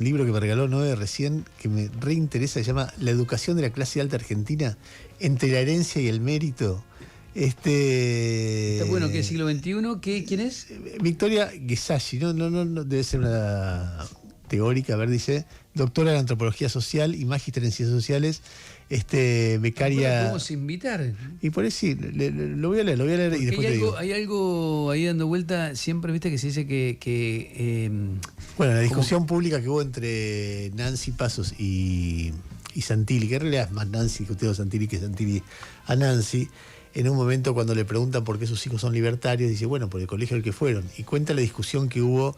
Libro que me regaló Noé recién, que me reinteresa, se llama La educación de la clase alta argentina, entre la herencia y el mérito. Está bueno, ¿qué siglo XXI? ¿Quién es? Victoria Gesassi, no, debe ser una teórica, a ver, dice, doctora en antropología social y magíster en ciencias sociales, becaria. ¿Podemos invitar? Y por eso sí, lo voy a leer Porque y después te digo. hay algo ahí dando vuelta, siempre viste que se dice Bueno, la discusión pública que hubo entre Nancy Pasos y Santilli, que en realidad es más Nancy que usted Santilli que Santilli a Nancy, en un momento cuando le preguntan por qué sus hijos son libertarios, dice, bueno, por el colegio al que fueron. Y cuenta la discusión que hubo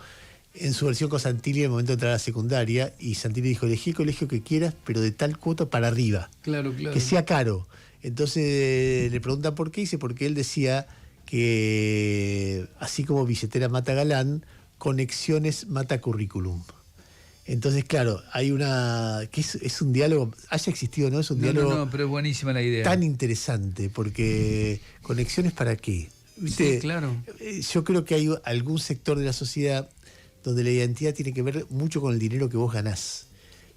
en su versión con Santilli en el momento de entrar a la secundaria, y Santilli dijo, elegí el colegio que quieras, pero de tal cuota para arriba. Claro. Que sea caro. Entonces le preguntan por qué, dice, porque él decía que así como billetera mata galán, conexiones mata currículum. Entonces, claro, hay que es un diálogo, haya existido o no, es un diálogo. No, pero es buenísima la idea. Tan interesante, porque conexiones para qué. ¿Viste? Sí, claro. Yo creo que hay algún sector de la sociedad donde la identidad tiene que ver mucho con el dinero que vos ganás.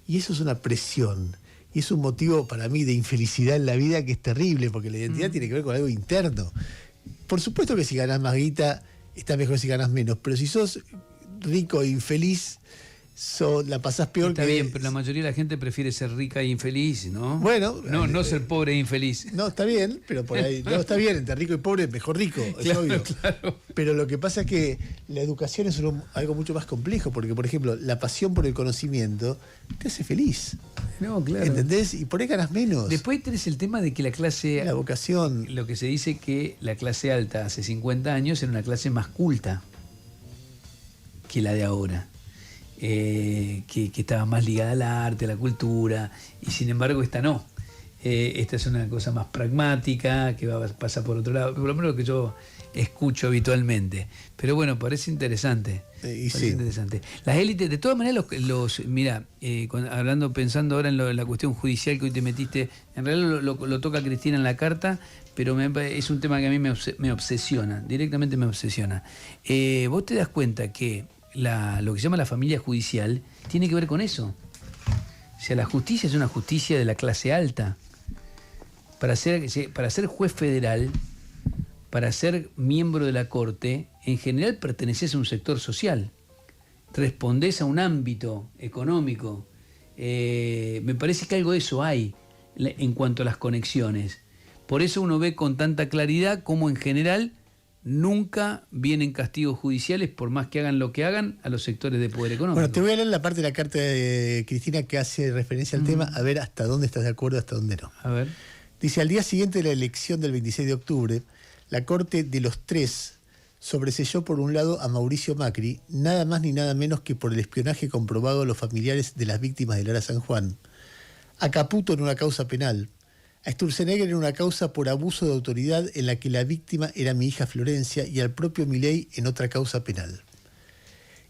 Y eso es una presión. Y es un motivo para mí de infelicidad en la vida que es terrible, porque la identidad tiene que ver con algo interno. Por supuesto que si ganás más guita, está mejor si ganás menos, pero si sos rico e infeliz, la pasás peor. Está bien, pero la mayoría de la gente prefiere ser rica e infeliz, ¿no? Bueno. No ser pobre e infeliz. No, está bien, pero por ahí. No, está bien, entre rico y pobre, mejor rico, es obvio. Claro. Pero lo que pasa es que la educación es algo mucho más complejo, porque, por ejemplo, la pasión por el conocimiento te hace feliz. No, claro. ¿Entendés? Y por ahí ganas menos. Después tenés el tema de que la vocación. Lo que se dice que la clase alta hace 50 años era una clase más culta que la de ahora. Que estaba más ligada al arte, a la cultura, y sin embargo esta no. Esta es una cosa más pragmática, que pasa por otro lado, por lo menos lo que yo escucho habitualmente. Pero bueno, parece interesante. Interesante. Las élites, de todas maneras, mira, pensando ahora en la cuestión judicial que hoy te metiste, en realidad lo toca Cristina en la carta, pero es un tema que a mí me obsesiona, directamente me obsesiona. Vos te das cuenta que lo que se llama la familia judicial tiene que ver con eso. O sea, la justicia es una justicia de la clase alta. Para ser juez federal, para ser miembro de la Corte, en general perteneces a un sector social. Respondés a un ámbito económico. Me parece que algo de eso hay en cuanto a las conexiones. Por eso uno ve con tanta claridad cómo en general nunca vienen castigos judiciales, por más que hagan lo que hagan, a los sectores de poder económico. Bueno, te voy a leer la parte de la carta de Cristina que hace referencia al tema, a ver hasta dónde estás de acuerdo, hasta dónde no. A ver. Dice, al día siguiente de la elección del 26 de octubre, la Corte de los Tres sobreseyó por un lado a Mauricio Macri, nada más ni nada menos que por el espionaje comprobado a los familiares de las víctimas del Ara San Juan, a Caputo en una causa penal, a Sturzenegger en una causa por abuso de autoridad en la que la víctima era mi hija Florencia, y al propio Milei en otra causa penal.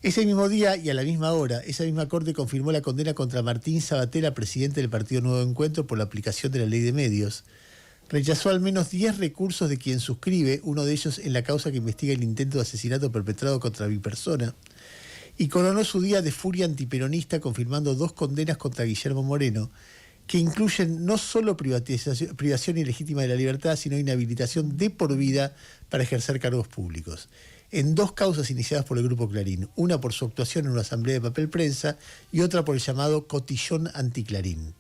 Ese mismo día y a la misma hora, esa misma Corte confirmó la condena contra Martín Sabatella, presidente del Partido Nuevo Encuentro, por la aplicación de la ley de medios. Rechazó al menos 10 recursos de quien suscribe, uno de ellos en la causa que investiga el intento de asesinato perpetrado contra mi persona, y coronó su día de furia antiperonista confirmando 2 condenas contra Guillermo Moreno, que incluyen no solo privación ilegítima de la libertad, sino inhabilitación de por vida para ejercer cargos públicos, en 2 causas iniciadas por el Grupo Clarín, una por su actuación en una asamblea de papel prensa y otra por el llamado cotillón anticlarín.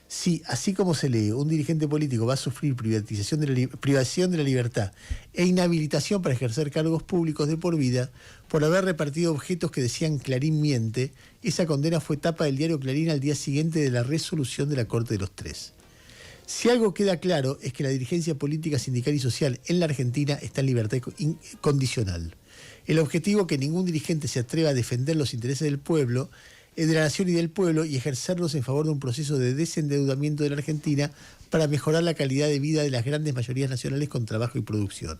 Si, así como se lee, un dirigente político va a sufrir privación de la libertad e inhabilitación para ejercer cargos públicos de por vida por haber repartido objetos que decían Clarín miente, esa condena fue tapa del diario Clarín al día siguiente de la resolución de la Corte de los Tres. Si algo queda claro es que la dirigencia política, sindical y social en la Argentina está en libertad condicional. El objetivo, que ningún dirigente se atreva a defender los intereses del pueblo, de la nación y del pueblo, y ejercerlos en favor de un proceso de desendeudamiento de la Argentina para mejorar la calidad de vida de las grandes mayorías nacionales con trabajo y producción.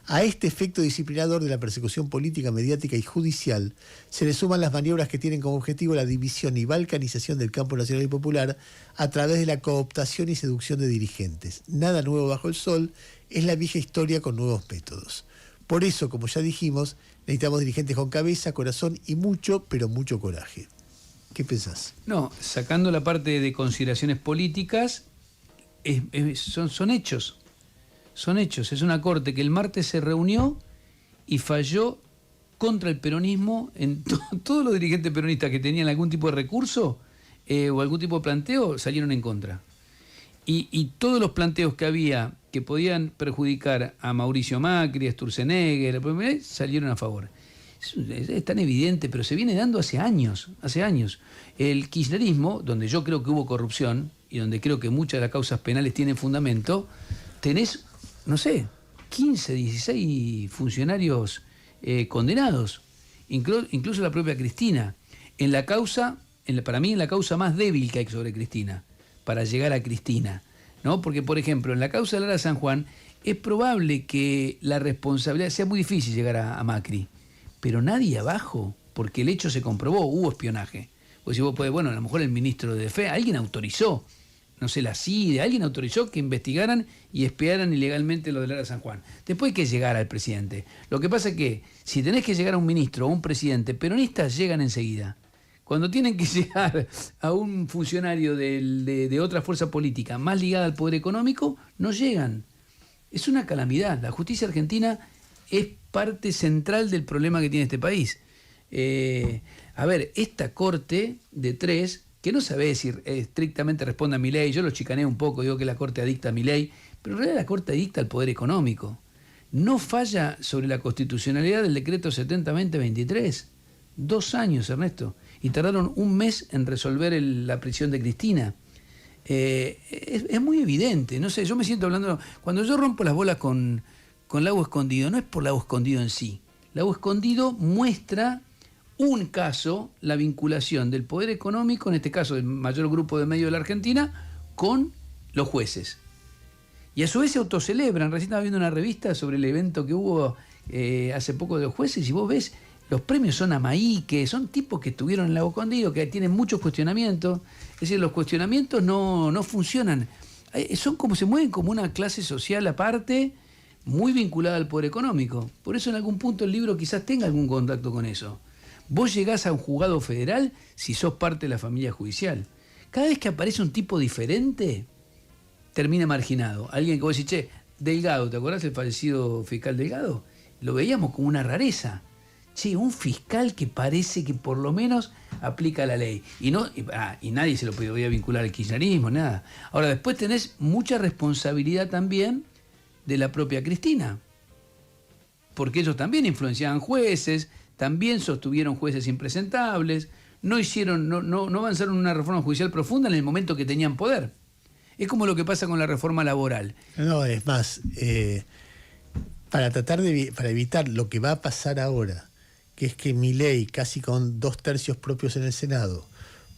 A este efecto disciplinador de la persecución política, mediática y judicial se le suman las maniobras que tienen como objetivo la división y balcanización del campo nacional y popular a través de la cooptación y seducción de dirigentes. Nada nuevo bajo el sol, es la vieja historia con nuevos métodos. Por eso, como ya dijimos, necesitamos dirigentes con cabeza, corazón y mucho, pero mucho coraje. ¿Qué pensás? No, sacando la parte de consideraciones políticas, son hechos. Son hechos. Es una corte que el martes se reunió y falló contra el peronismo en todos los dirigentes peronistas que tenían algún tipo de recurso o algún tipo de planteo salieron en contra. Y todos los planteos que había que podían perjudicar a Mauricio Macri, a Sturzenegger, salieron a favor. Es tan evidente, pero se viene dando hace años, hace años. El kirchnerismo, donde yo creo que hubo corrupción y donde creo que muchas de las causas penales tienen fundamento, tenés, no sé, 15, 16 funcionarios condenados, incluso la propia Cristina, en la causa, para mí en la causa más débil que hay sobre Cristina, para llegar a Cristina, ¿no? Porque, por ejemplo, en la causa de Lara San Juan, es probable que la responsabilidad, sea muy difícil llegar a Macri, pero nadie abajo, porque el hecho se comprobó, hubo espionaje. Pues si vos podés, bueno, a lo mejor el ministro de Defensa, alguien autorizó, no sé, la CIDE, alguien autorizó que investigaran y espiaran ilegalmente lo de Lara San Juan. Después hay que llegar al presidente. Lo que pasa es que si tenés que llegar a un ministro o un presidente, peronistas llegan enseguida. Cuando tienen que llegar a un funcionario de otra fuerza política más ligada al poder económico, no llegan. Es una calamidad. La justicia argentina es parte central del problema que tiene este país. A ver, esta corte de 3, que no sabe si estrictamente responde a Milei, yo lo chicaneo un poco, digo que la corte adicta a Milei, pero en realidad la corte adicta al poder económico. No falla sobre la constitucionalidad del decreto 70-2023. 2 años, Ernesto, y tardaron 1 mes en resolver la prisión de Cristina. Es muy evidente, no sé, yo me siento hablando, cuando yo rompo las bolas con Lago Escondido, no es por Lago Escondido en sí. Lago Escondido muestra un caso, la vinculación del poder económico, en este caso del mayor grupo de medios de la Argentina, con los jueces. Y a su vez se autocelebran. Recién estaba viendo una revista sobre el evento que hubo hace poco de los jueces, y vos ves, los premios son Amaíque, son tipos que estuvieron en Lago Escondido, que tienen muchos cuestionamientos. Es decir, los cuestionamientos no funcionan. Son como, se mueven como una clase social aparte, muy vinculada al poder económico. Por eso en algún punto el libro quizás tenga algún contacto con eso. Vos llegás a un juzgado federal si sos parte de la familia judicial. Cada vez que aparece un tipo diferente, termina marginado. Alguien que vos decís, che, Delgado, ¿te acordás del fallecido fiscal Delgado? Lo veíamos como una rareza. Che, un fiscal que parece que por lo menos aplica la ley. Y nadie se lo podía vincular al kirchnerismo, nada. Ahora, después tenés mucha responsabilidad también de la propia Cristina, porque ellos también influenciaban jueces, también sostuvieron jueces impresentables, no avanzaron una reforma judicial profunda en el momento que tenían poder. Es como lo que pasa con la reforma laboral. No, es más, para evitar lo que va a pasar ahora, que es que Milei, casi con 2/3 propios en el Senado,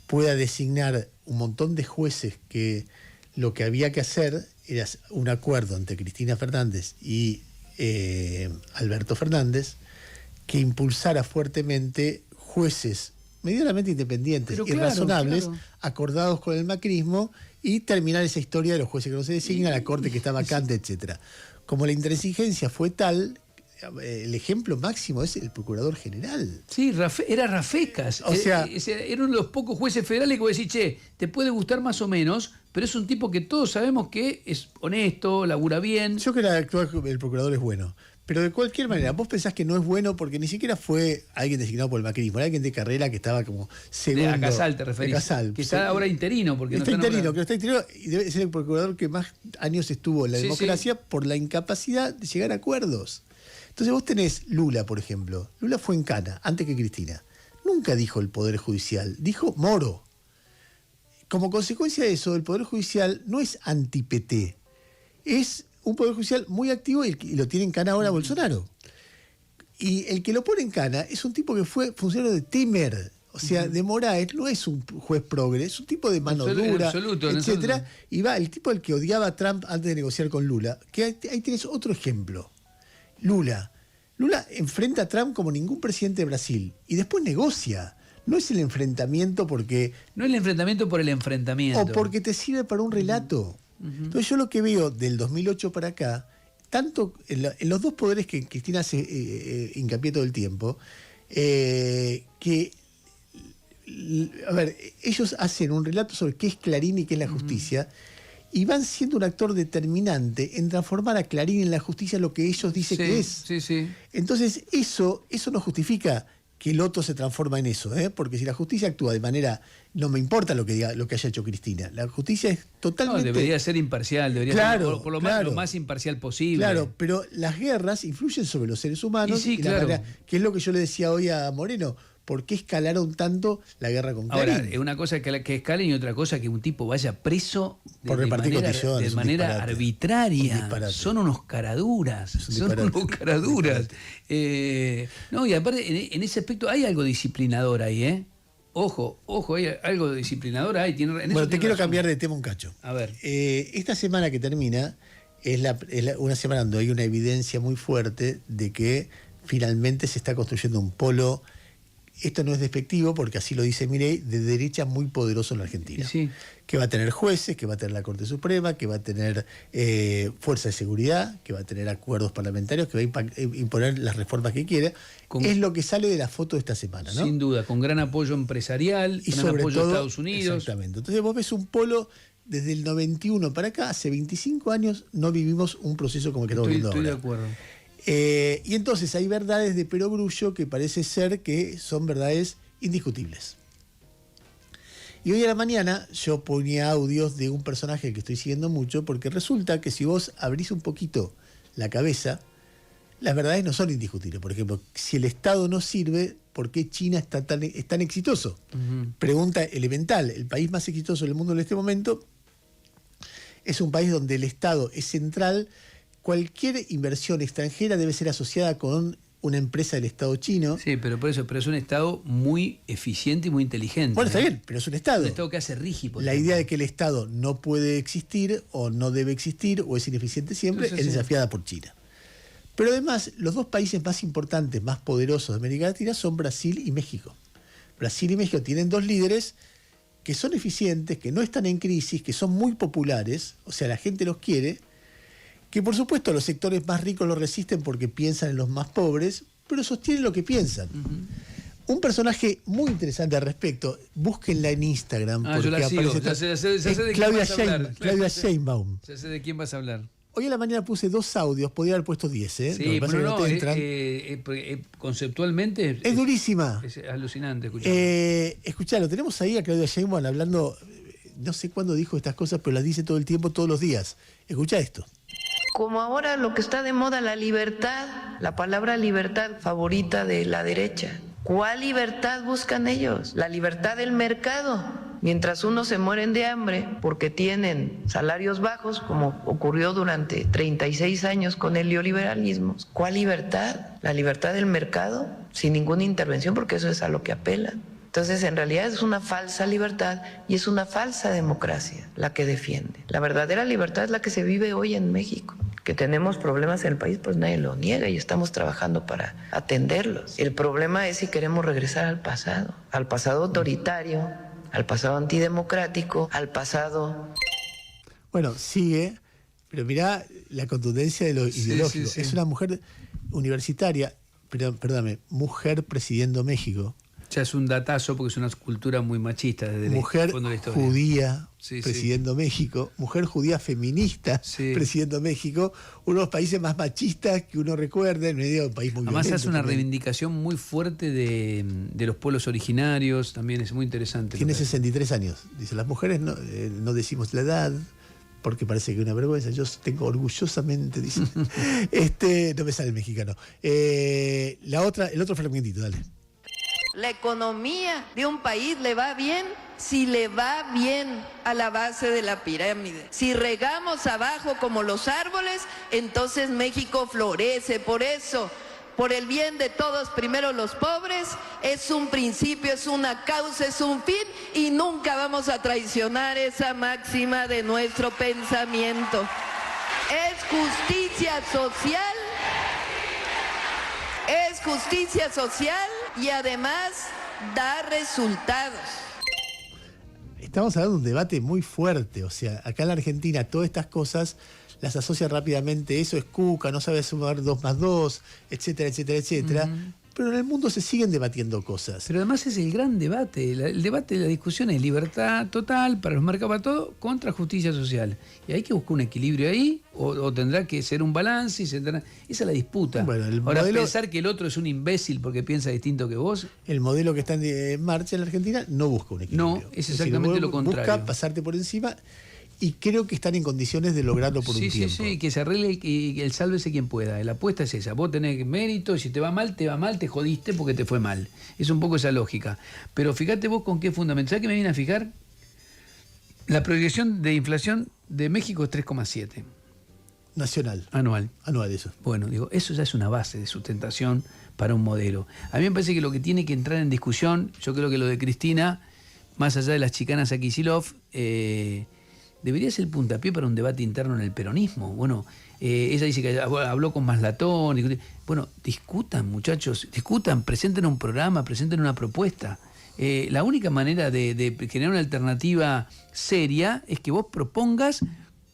pueda designar un montón de jueces que lo que había que hacer era un acuerdo entre Cristina Fernández y Alberto Fernández que impulsara fuertemente jueces medianamente independientes y razonables, acordados con el macrismo, y terminar esa historia de los jueces que no se designan, la corte que está vacante, etcétera. Como la intransigencia fue tal, el ejemplo máximo es el procurador general. Sí, era Rafecas. O sea, era uno de los pocos jueces federales que vos decís, che, te puede gustar más o menos, pero es un tipo que todos sabemos que es honesto, labura bien. Yo creo que el procurador es bueno. Pero de cualquier manera, vos pensás que no es bueno porque ni siquiera fue alguien designado por el macrismo, era alguien de carrera que estaba como segundo. A Casal te referís. A Casal. Que está ahora interino. Porque está interino, y debe ser el procurador que más años estuvo en la democracia por la incapacidad de llegar a acuerdos. Entonces vos tenés Lula, por ejemplo. Lula fue en cana, antes que Cristina. Nunca dijo el Poder Judicial, dijo Moro. Como consecuencia de eso, el Poder Judicial no es anti-PT, es un Poder Judicial muy activo y lo tiene en cana ahora Bolsonaro. Y el que lo pone en cana es un tipo que fue funcionario de Temer, o sea, de Moraes, no es un juez progre, es un tipo de mano dura, etcétera. Y va, el tipo al que odiaba a Trump antes de negociar con Lula, que ahí tienes otro ejemplo. Lula enfrenta a Trump como ningún presidente de Brasil y después negocia. No es el enfrentamiento porque... No es el enfrentamiento por el enfrentamiento. O porque te sirve para un relato. Entonces yo lo que veo del 2008 para acá, tanto en los dos poderes que Cristina hace hincapié todo el tiempo, que a ver, ellos hacen un relato sobre qué es Clarín y qué es la justicia, y van siendo un actor determinante en transformar a Clarín en la justicia lo que ellos dicen que es. Sí, sí. Entonces, eso no justifica que el otro se transforma en eso, porque si la justicia actúa de manera, no me importa lo que diga, lo que haya hecho Cristina, la justicia es totalmente... No, debería ser imparcial, debería ser por lo menos lo más imparcial posible. Claro, pero las guerras influyen sobre los seres humanos, y la manera, que es lo que yo le decía hoy a Moreno. ¿Por qué escalaron tanto la guerra con Clarín? Ahora, una cosa es que escalen y otra cosa que un tipo vaya preso por repartir cotillones, de manera arbitraria. Son unos caraduras. No, y aparte, en ese aspecto hay algo disciplinador ahí, ¿eh? Ojo, hay algo disciplinador ahí. Bueno, te quiero cambiar de tema un cacho. A ver. Esta semana que termina es una semana donde hay una evidencia muy fuerte de que finalmente se está construyendo un polo. Esto no es despectivo porque así lo dice Milei, de derecha muy poderoso en la Argentina. Sí. Que va a tener jueces, que va a tener la Corte Suprema, que va a tener fuerza de seguridad, que va a tener acuerdos parlamentarios, que va a imponer las reformas que quiera. Es lo que sale de la foto de esta semana, ¿no? Sin duda, con gran apoyo empresarial, y gran sobre apoyo todo, de Estados Unidos. Exactamente. Entonces vos ves un polo desde el 91 para acá, hace 25 años no vivimos un proceso como el que estamos viviendo ahora. Estoy de acuerdo. Y entonces hay verdades de perogrullo que parece ser que son verdades indiscutibles. Y hoy a la mañana yo ponía audios de un personaje que estoy siguiendo mucho, porque resulta que si vos abrís un poquito la cabeza, las verdades no son indiscutibles. Por ejemplo, si el Estado no sirve, ¿por qué China es tan exitoso? Pregunta elemental. El país más exitoso del mundo en este momento es un país donde el Estado es central. Cualquier inversión extranjera debe ser asociada con una empresa del Estado chino. Sí, pero es un Estado muy eficiente y muy inteligente. Bueno, está bien, pero es un Estado. Un Estado que hace rígido. La idea de que el Estado no puede existir o no debe existir o es ineficiente siempre es desafiada por China. Pero además, los dos países más importantes, más poderosos de América Latina son Brasil y México. Brasil y México tienen dos líderes que son eficientes, que no están en crisis, que son muy populares, o sea, la gente los quiere, que por supuesto los sectores más ricos lo resisten porque piensan en los más pobres, pero sostienen lo que piensan. Un personaje muy interesante al respecto, búsquenla en Instagram. Yo la sigo, ya sé de quién vas a hablar. Claudia Sheinbaum. Ya sé de quién vas a hablar. Hoy a la mañana puse 2 audios, podría haber puesto 10, ¿eh? Sí, pero conceptualmente... Es durísima. Es alucinante escucharlo. Escuchalo, tenemos ahí a Claudia Sheinbaum hablando, no sé cuándo dijo estas cosas, pero las dice todo el tiempo, todos los días. Escuchá esto. Como ahora lo que está de moda, la libertad, la palabra libertad favorita de la derecha. ¿Cuál libertad buscan ellos? La libertad del mercado. Mientras unos se mueren de hambre porque tienen salarios bajos, como ocurrió durante 36 años con el neoliberalismo. ¿Cuál libertad? La libertad del mercado, sin ninguna intervención, porque eso es a lo que apelan. Entonces, en realidad es una falsa libertad y es una falsa democracia la que defiende. La verdadera libertad es la que se vive hoy en México. Que tenemos problemas en el país, pues nadie lo niega y estamos trabajando para atenderlos. El problema es si queremos regresar al pasado autoritario, al pasado antidemocrático, al pasado... Bueno, sigue, pero mirá la contundencia de lo ideológico. Sí. Es una mujer universitaria, perdóname, mujer presidiendo México. Ya es un datazo porque es una cultura muy machista desde mujer el fondo de la historia. Judía presidiendo México, mujer judía feminista presidiendo México, uno de los países más machistas que uno recuerda, en medio de un país muy Además violento. Hace una reivindicación muy fuerte de los pueblos originarios, también es muy interesante. Tiene 63 años, dice, las mujeres no decimos la edad, porque parece que es una vergüenza. Yo tengo orgullosamente, dice. No me sale el mexicano. El otro fragmentito, dale. La economía de un país le va bien si le va bien a la base de la pirámide. Si regamos abajo como los árboles, entonces México florece. Por eso, por el bien de todos, primero los pobres, es un principio, es una causa, es un fin, y nunca vamos a traicionar esa máxima de nuestro pensamiento. Es justicia social. Es justicia social y además da resultados. Estamos hablando de un debate muy fuerte, o sea, acá en la Argentina todas estas cosas las asocia rápidamente, eso es cuca, no sabe sumar 2 más 2, etcétera, etcétera, etcétera. Pero en el mundo se siguen debatiendo cosas. Pero además es el gran debate. El debate de la discusión es libertad total para los mercados, para todo, contra justicia social. Y hay que buscar un equilibrio ahí, o tendrá que ser un balance. Esa es la disputa. Bueno, ahora, pensar que el otro es un imbécil porque piensa distinto que vos. El modelo que está en marcha en la Argentina no busca un equilibrio. No, es exactamente lo contrario. Busca pasarte por encima. Y creo que están en condiciones de lograrlo por un tiempo. Sí, que se arregle y que el sálvese quien pueda. La apuesta es esa. Vos tenés mérito y si te va mal, te jodiste porque te fue mal. Es un poco esa lógica. Pero fíjate vos con qué fundamento. ¿Sabés qué me viene a fijar? La proyección de inflación de México es 3,7. Nacional. Anual. Anual, eso. Bueno, digo, eso ya es una base de sustentación para un modelo. A mí me parece que lo que tiene que entrar en discusión, yo creo que lo de Cristina, más allá de las chicanas a Kicillof, debería ser el puntapié para un debate interno en el peronismo. Bueno, ella dice que habló con Maslatón. Bueno, discutan, muchachos, discutan, presenten un programa, presenten una propuesta. La única manera de generar una alternativa seria es que vos propongas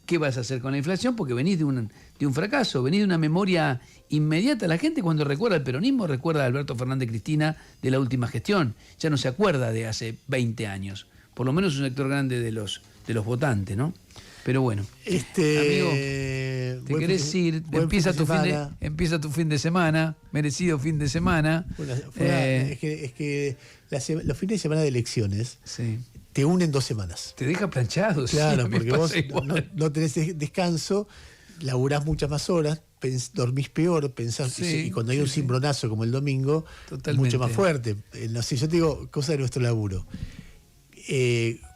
qué vas a hacer con la inflación, porque venís de un fracaso, venís de una memoria inmediata. La gente cuando recuerda el peronismo recuerda a Alberto Fernández Cristina de la última gestión. Ya no se acuerda de hace 20 años. Por lo menos un sector grande de los votantes, ¿no? Pero bueno, amigo, te querés ir, empieza tu fin de semana, merecido fin de semana. Es que los fines de semana de elecciones te unen 2 semanas. Te deja planchado. Claro, sí, porque vos no tenés descanso, laburás muchas más horas, dormís peor, pensás, y cuando hay un cimbronazo como el domingo, es mucho más fuerte. No sé, yo te digo cosas de nuestro laburo.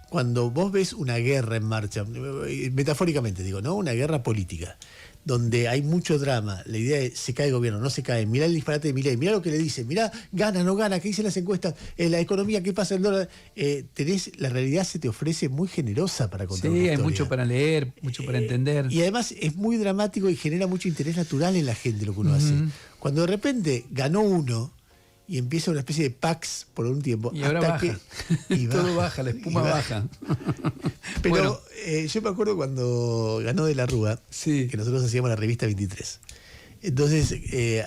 Cuando vos ves una guerra en marcha, metafóricamente digo, ¿no? Una guerra política, donde hay mucho drama, la idea es, se cae el gobierno, no se cae, mirá el disparate de Milei, mirá lo que le dice, mirá, gana, no gana, qué dicen las encuestas, la economía, qué pasa el dólar, la realidad se te ofrece muy generosa para contar una historia. Hay mucho para leer, mucho para entender. Y además es muy dramático y genera mucho interés natural en la gente lo que uno hace. Cuando de repente ganó uno, y empieza una especie de pax por un tiempo. Y ahora baja. Todo baja, la espuma baja. Pero bueno, yo me acuerdo cuando ganó De la Rúa, que nosotros hacíamos la revista 23. Entonces,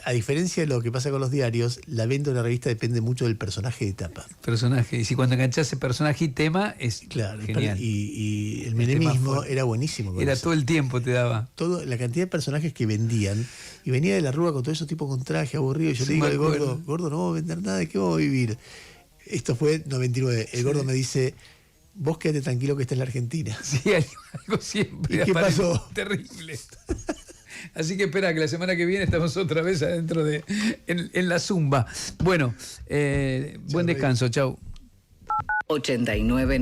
a diferencia de lo que pasa con los diarios, la venta de una revista depende mucho del personaje de tapa. Personaje. Y si cuando enganchás ese personaje y tema, es genial. Y el menemismo era buenísimo. Era todo el tiempo, te daba. La cantidad de personajes que vendían. Y venía De la Rúa con todos esos tipos con traje aburrido. Y yo le digo al gordo, no vamos a vender nada, ¿de qué vamos a vivir? Esto fue 99. El gordo me dice, vos quédate tranquilo que está en la Argentina. Sí, algo siempre. ¿Y qué pasó? Terrible. Así que espera, que la semana que viene estamos otra vez adentro en la zumba. Bueno, buen descanso, chau. 89.9